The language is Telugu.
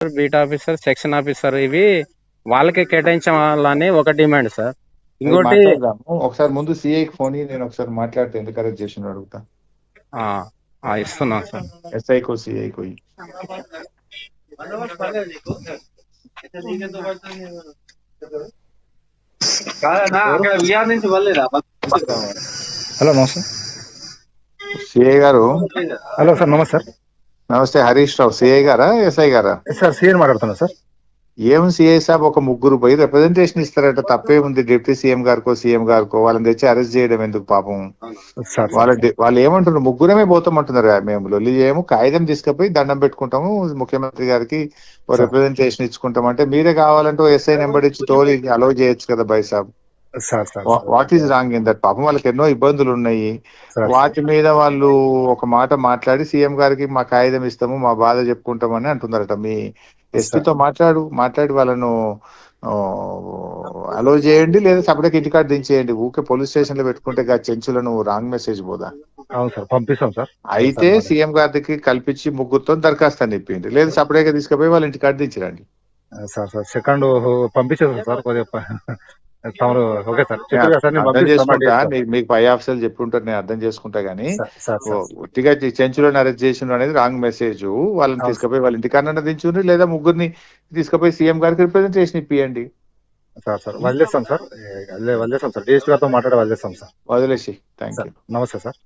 బీట్ ఆఫీసర్, సెక్షన్ ఆఫీసర్ ఇవి వాళ్ళకే కేటాయించాలని ఒక డిమాండ్ సార్. ఇంకోటి మాట్లాడదాము ఒకసారి. ముందు సిఐకి ఫోన్ నేను ఒకసారి మాట్లాడితే ఎందుకు అరెస్ట్ చేసిన అడుగుతా. ఇస్తున్నాం సార్. ఎస్ఐకో సిఐకో హలో నమస్తే సిఐ గారు. హలో సార్ నమస్తే సార్. నమస్తే, హరీష్ రావు. సిఐ గారా ఎస్ఐ గారా? సార్ సిఐ మాట్లాడుతున్నా సార్. ఏం సిఐ సాబ్, ఒక ముగ్గురు పోయి రిప్రజెంటేషన్ ఇస్తారట, తప్పే ఉంది. డిప్యూటీ సీఎం గారికో సీఎం గారికో వాళ్ళని తెచ్చి అరెస్ట్ చేయడం ఎందుకు పాపం? వాళ్ళు ఏమంటున్నారు, ముగ్గురమే పోతామంటున్నారు. మేము లొల్లి చేయము, కాగితం తీసుకుపోయి దండం పెట్టుకుంటాము, ముఖ్యమంత్రి గారికి ఓ రిప్రజెంటేషన్ ఇచ్చుకుంటాం అంటే మీరే కావాలంటే ఎస్ఐ నెంబర్ ఇచ్చి తోలి అలౌ చేయొచ్చు కదా by Saab. What is wrong in that? పాపం వాళ్ళకి ఎన్నో ఇబ్బందులు ఉన్నాయి. వాటి మీద వాళ్ళు ఒక మాట మాట్లాడి సీఎం గారికి మా కాగితం ఇస్తాము, మా బాధ చెప్పుకుంటామని అంటున్నారట. మీ ఎస్పీతో మాట్లాడి వాళ్ళను అలో చేయండి, లేదా సపరేట్ ఇంటికాడ దించేయండి. ఊకే పోలీస్ స్టేషన్ లో పెట్టుకుంటే చెంచులను రాంగ్ మెసేజ్ పోదా? అవును సార్, పంపిస్తాం సార్. అయితే సీఎం గారికి కల్పించి ముగ్గురుతో దరఖాస్తు అని చెప్పింది, లేదా సపరేట్ గా తీసుకుపోయి వాళ్ళ ఇంటికాడ దించరండి. సార్ సెకండ్ పంపించేస్తాం సార్. కొద్దిగా ఓకే సార్. అర్థం చేసుకుంటా, మీకు పై ఆఫీసర్లు చెప్పి ఉంటారు, నేను అర్థం చేసుకుంటా గానీ ఒట్టిగా చెంచులను అరెస్ట్ చేసిన అనేది రాంగ్ మెసేజ్. వాళ్ళని తీసుకుపోయి వాళ్ళ ఇంటికాడ దించుండ్రి, లేదా ముగ్గురిని తీసుకుపోయి సీఎం గారికి రిప్రజెంటేషన్ ఇప్పియండి. సార్ వదిలేస్తాం సార్. వదిలేస్తాం సార్. డిఎస్పీ గారితో మాట్లాడి వదిలేస్తాం సార్. వదిలేసి థ్యాంక్ యూ. నమస్తే సార్.